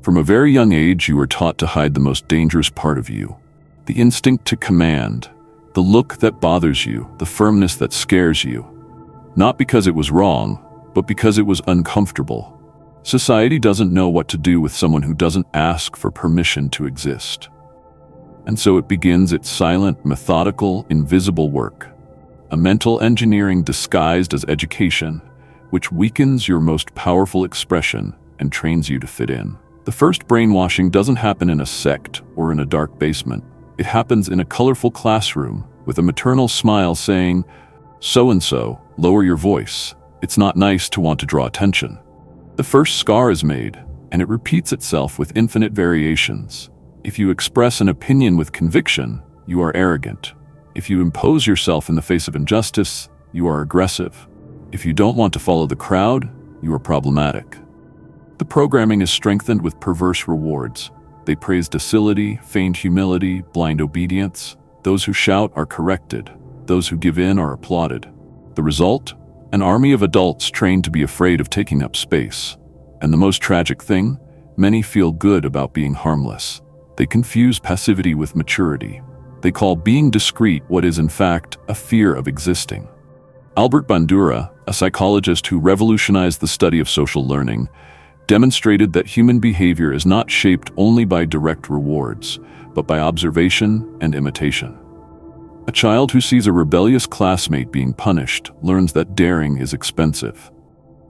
From a very young age, you are taught to hide the most dangerous part of you. The instinct to command, the look that bothers you, the firmness that scares you. Not because it was wrong, but because it was uncomfortable. Society doesn't know what to do with someone who doesn't ask for permission to exist. And so it begins its silent, methodical, invisible work. A mental engineering disguised as education, which weakens your most powerful expression and trains you to fit in. The first brainwashing doesn't happen in a sect or in a dark basement. It happens in a colorful classroom with a maternal smile saying, "So-and-so, lower your voice. It's not nice to want to draw attention." The first scar is made, and it repeats itself with infinite variations. If you express an opinion with conviction, you are arrogant. If you impose yourself in the face of injustice, you are aggressive. If you don't want to follow the crowd, you are problematic. The programming is strengthened with perverse rewards. They praise docility, feigned humility, blind obedience. Those who shout are corrected. Those who give in are applauded. The result? An army of adults trained to be afraid of taking up space. And the most tragic thing? Many feel good about being harmless. They confuse passivity with maturity. They call being discreet what is in fact a fear of existing. Albert Bandura, a psychologist who revolutionized the study of social learning, demonstrated that human behavior is not shaped only by direct rewards, but by observation and imitation. A child who sees a rebellious classmate being punished learns that daring is expensive.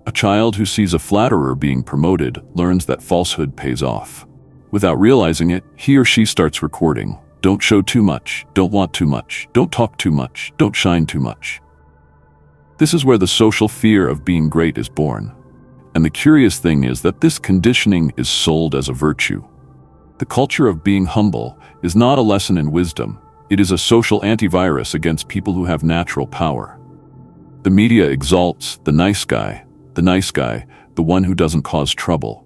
A child who sees a flatterer being promoted learns that falsehood pays off. Without realizing it, he or she starts recording. Don't show too much, don't want too much, don't talk too much, don't shine too much. This is where the social fear of being great is born. And the curious thing is that this conditioning is sold as a virtue. The culture of being humble is not a lesson in wisdom. It is a social antivirus against people who have natural power. The media exalts the nice guy, the one who doesn't cause trouble.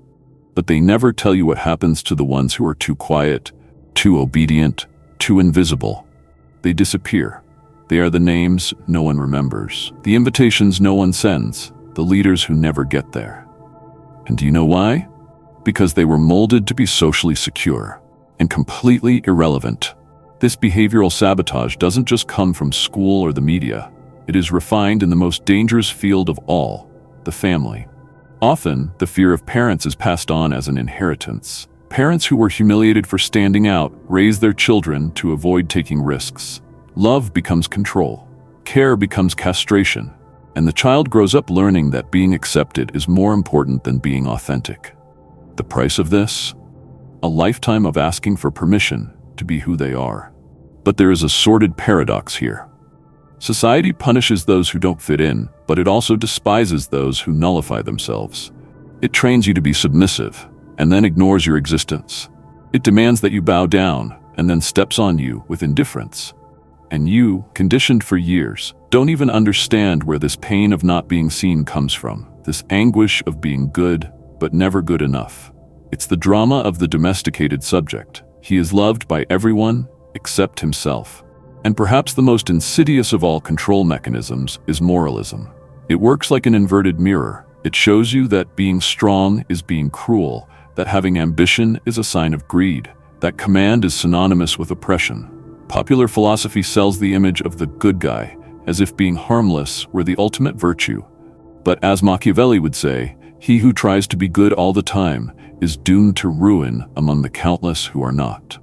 But they never tell you what happens to the ones who are too quiet, too obedient, too invisible. They disappear. They are the names no one remembers, the invitations no one sends, the leaders who never get there. And do you know why? Because they were molded to be socially secure and completely irrelevant. This behavioral sabotage doesn't just come from school or the media. It is refined in the most dangerous field of all, the family. Often, the fear of parents is passed on as an inheritance. Parents who were humiliated for standing out raise their children to avoid taking risks. Love becomes control. Care becomes castration. And the child grows up learning that being accepted is more important than being authentic. The price of this? A lifetime of asking for permission to be who they are. But there is a sordid paradox here. Society punishes those who don't fit in, but it also despises those who nullify themselves. It trains you to be submissive, and then ignores your existence. It demands that you bow down, and then steps on you with indifference. And you, conditioned for years, don't even understand where this pain of not being seen comes from, this anguish of being good, but never good enough. It's the drama of the domesticated subject. He is loved by everyone except himself. And perhaps the most insidious of all control mechanisms is moralism. It works like an inverted mirror. It shows you that being strong is being cruel, that having ambition is a sign of greed, that command is synonymous with oppression. Popular philosophy sells the image of the good guy, as if being harmless were the ultimate virtue. But as Machiavelli would say, he who tries to be good all the time is doomed to ruin among the countless who are not.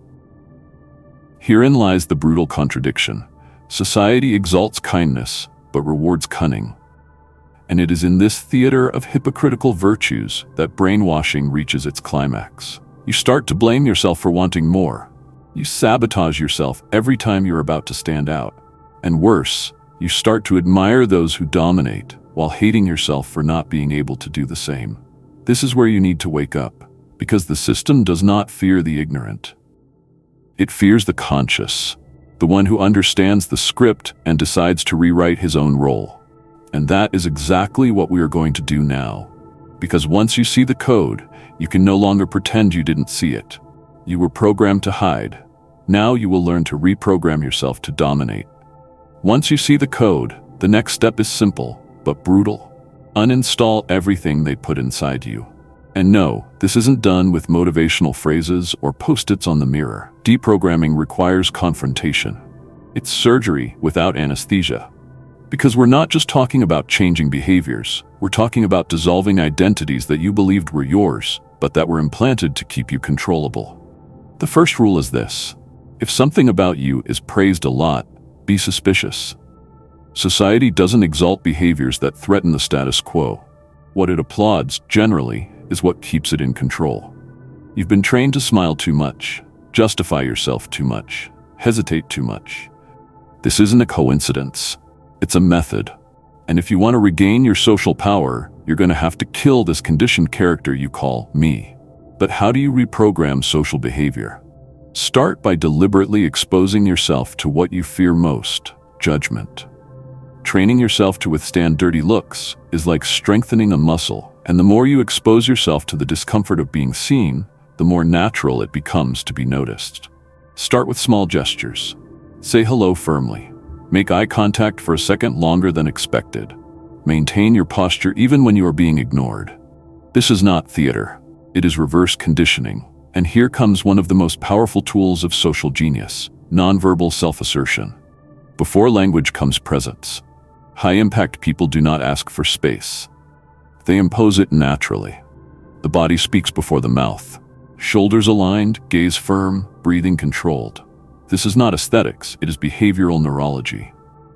Herein lies the brutal contradiction. Society exalts kindness, but rewards cunning. And it is in this theater of hypocritical virtues that brainwashing reaches its climax. You start to blame yourself for wanting more. You sabotage yourself every time you're about to stand out. And worse, you start to admire those who dominate, while hating yourself for not being able to do the same. This is where you need to wake up, because the system does not fear the ignorant. It fears the conscious, the one who understands the script and decides to rewrite his own role. And that is exactly what we are going to do now. Because once you see the code, you can no longer pretend you didn't see it. You were programmed to hide. Now you will learn to reprogram yourself to dominate. Once you see the code, the next step is simple, but brutal. Uninstall everything they put inside you. And no, this isn't done with motivational phrases or post-its on the mirror. Deprogramming requires confrontation. It's surgery without anesthesia. Because we're not just talking about changing behaviors, we're talking about dissolving identities that you believed were yours, but that were implanted to keep you controllable. The first rule is this: if something about you is praised a lot, be suspicious. Society doesn't exalt behaviors that threaten the status quo. What it applauds, generally, is what keeps it in control. You've been trained to smile too much, justify yourself too much, hesitate too much. This isn't a coincidence. It's a method. And if you want to regain your social power, you're going to have to kill this conditioned character you call me. But how do you reprogram social behavior? Start by deliberately exposing yourself to what you fear most: judgment. Training yourself to withstand dirty looks is like strengthening a muscle, and the more you expose yourself to the discomfort of being seen, the more natural it becomes to be noticed. Start with small gestures. Say hello firmly. Make eye contact for a second longer than expected. Maintain your posture even when you are being ignored. This is not theater. It is reverse conditioning. And here comes one of the most powerful tools of social genius: nonverbal self-assertion. Before language comes presence. High-impact people do not ask for space. They impose it naturally. The body speaks before the mouth. Shoulders aligned, gaze firm, breathing controlled. This is not aesthetics, it is behavioral neurology.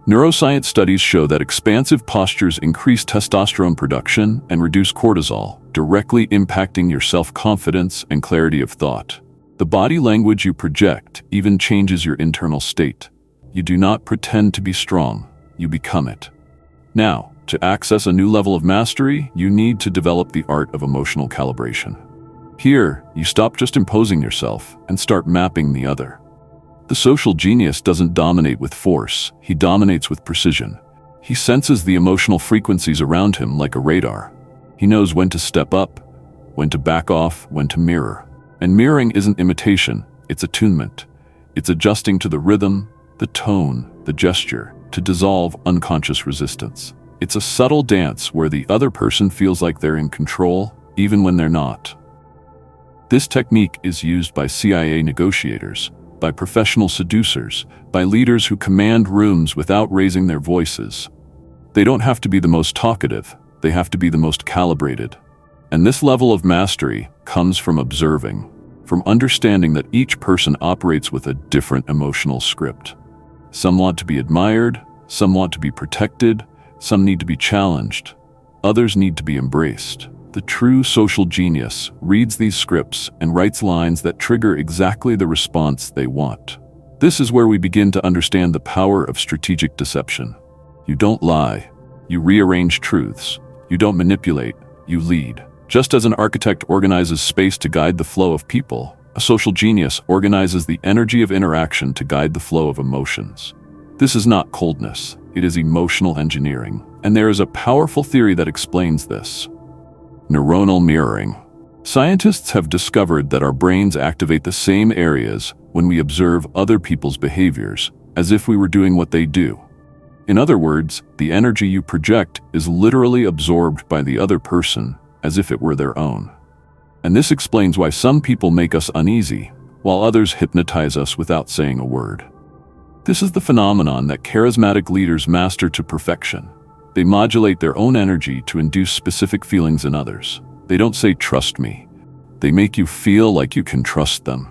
Neuroscience studies show that expansive postures increase testosterone production and reduce cortisol, directly impacting your self-confidence and clarity of thought. The body language you project even changes your internal state. You do not pretend to be strong, you become it. Now, to access a new level of mastery, you need to develop the art of emotional calibration. Here, you stop just imposing yourself and start mapping the other. The social genius doesn't dominate with force, he dominates with precision. He senses the emotional frequencies around him like a radar. He knows when to step up, when to back off, when to mirror. And mirroring isn't imitation, it's attunement. It's adjusting to the rhythm, the tone, the gesture, to dissolve unconscious resistance. It's a subtle dance where the other person feels like they're in control, even when they're not. This technique is used by CIA negotiators, by professional seducers, by leaders who command rooms without raising their voices. They don't have to be the most talkative, they have to be the most calibrated. And this level of mastery comes from observing, from understanding that each person operates with a different emotional script. Some want to be admired, some want to be protected, some need to be challenged, others need to be embraced. The true social genius reads these scripts and writes lines that trigger exactly the response they want. This is where we begin to understand the power of strategic deception. You don't lie, you rearrange truths. You don't manipulate, you lead. Just as an architect organizes space to guide the flow of people, a social genius organizes the energy of interaction to guide the flow of emotions. This is not coldness, it is emotional engineering. And there is a powerful theory that explains this. Neuronal mirroring. Scientists have discovered that our brains activate the same areas when we observe other people's behaviors, as if we were doing what they do. In other words, the energy you project is literally absorbed by the other person, as if it were their own. And this explains why some people make us uneasy, while others hypnotize us without saying a word. This is the phenomenon that charismatic leaders master to perfection. They modulate their own energy to induce specific feelings in others. They don't say, "Trust me." They make you feel like you can trust them.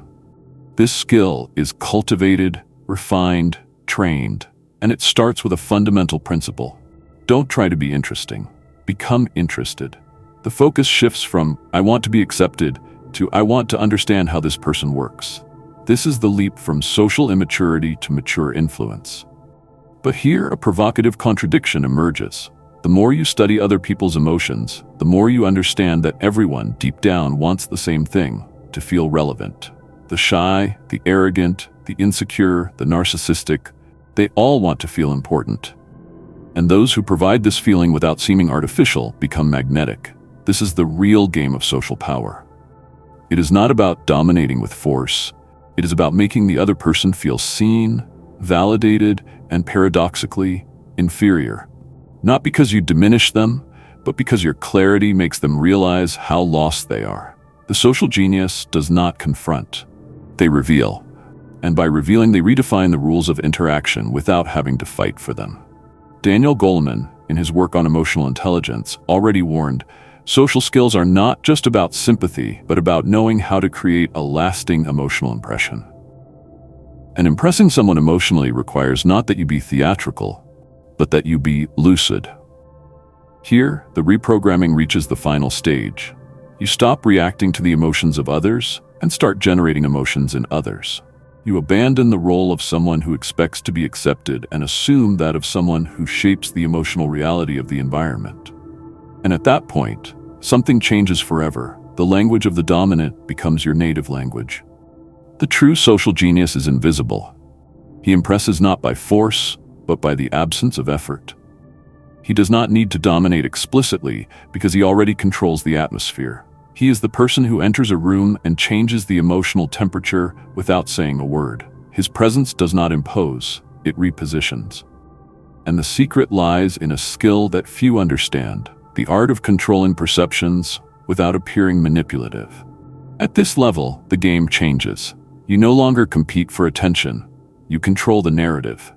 This skill is cultivated, refined, trained, and it starts with a fundamental principle. Don't try to be interesting. Become interested. The focus shifts from, "I want to be accepted," to, "I want to understand how this person works." This is the leap from social immaturity to mature influence. But here a provocative contradiction emerges. The more you study other people's emotions, the more you understand that everyone deep down wants the same thing: to feel relevant. The shy, the arrogant, the insecure, the narcissistic, they all want to feel important. And those who provide this feeling without seeming artificial become magnetic. This is the real game of social power. It is not about dominating with force. It is about making the other person feel seen, validated, and paradoxically inferior. Not because you diminish them, but because your clarity makes them realize how lost they are. The social genius does not confront. They reveal. And by revealing, they redefine the rules of interaction without having to fight for them. Daniel Goleman, in his work on emotional intelligence, already warned, social skills are not just about sympathy, but about knowing how to create a lasting emotional impression. And impressing someone emotionally requires not that you be theatrical, but that you be lucid. Here, the reprogramming reaches the final stage. You stop reacting to the emotions of others and start generating emotions in others. You abandon the role of someone who expects to be accepted and assume that of someone who shapes the emotional reality of the environment. And at that point, something changes forever. The language of the dominant becomes your native language. The true social genius is invisible. He impresses not by force, but by the absence of effort. He does not need to dominate explicitly because he already controls the atmosphere. He is the person who enters a room and changes the emotional temperature without saying a word. His presence does not impose, it repositions. And the secret lies in a skill that few understand, the art of controlling perceptions without appearing manipulative. At this level, the game changes. You no longer compete for attention, you control the narrative.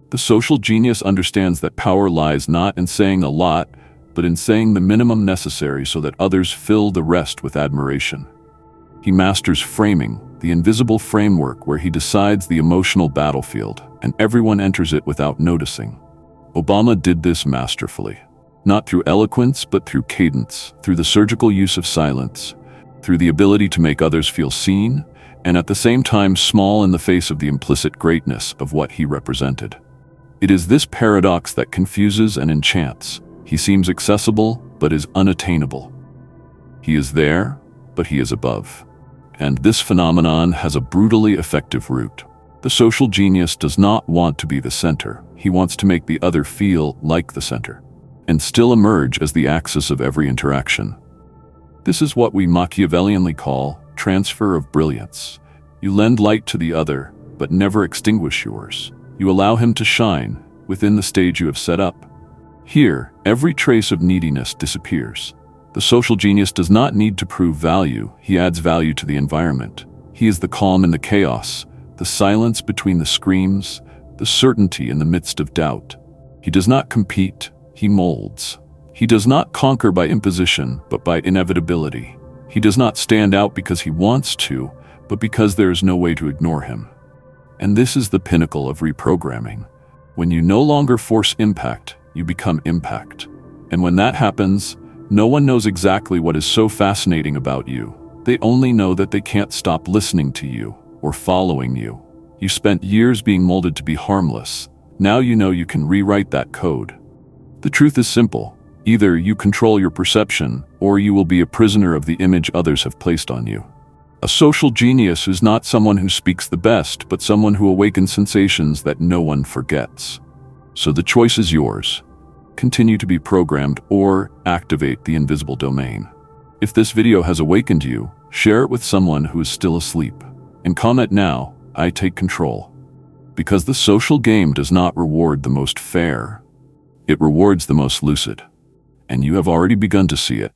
The social genius understands that power lies not in saying a lot, but in saying the minimum necessary so that others fill the rest with admiration. He masters framing, the invisible framework where he decides the emotional battlefield, and everyone enters it without noticing. Obama did this masterfully, not through eloquence, but through cadence, through the surgical use of silence, through the ability to make others feel seen, and at the same time small in the face of the implicit greatness of what he represented. It is this paradox that confuses and enchants. He seems accessible, but is unattainable. He is there, but he is above. And this phenomenon has a brutally effective root. The social genius does not want to be the center. He wants to make the other feel like the center, and still emerge as the axis of every interaction. This is what we Machiavellianly call transfer of brilliance. You lend light to the other, but never extinguish yours. You allow him to shine within the stage you have set up. Here, every trace of neediness disappears. The social genius does not need to prove value, he adds value to the environment. He is the calm in the chaos, the silence between the screams, the certainty in the midst of doubt. He does not compete, he molds. He does not conquer by imposition, but by inevitability. He does not stand out because he wants to, but because there is no way to ignore him. And this is the pinnacle of reprogramming. When you no longer force impact, you become impact. And when that happens, no one knows exactly what is so fascinating about you. They only know that they can't stop listening to you or following you. You spent years being molded to be harmless. Now you know you can rewrite that code. The truth is simple. Either you control your perception, or you will be a prisoner of the image others have placed on you. A social genius is not someone who speaks the best, but someone who awakens sensations that no one forgets. So the choice is yours. Continue to be programmed or activate the invisible domain. If this video has awakened you, share it with someone who is still asleep. And comment now, I take control. Because the social game does not reward the most fair. It rewards the most lucid. And you have already begun to see it.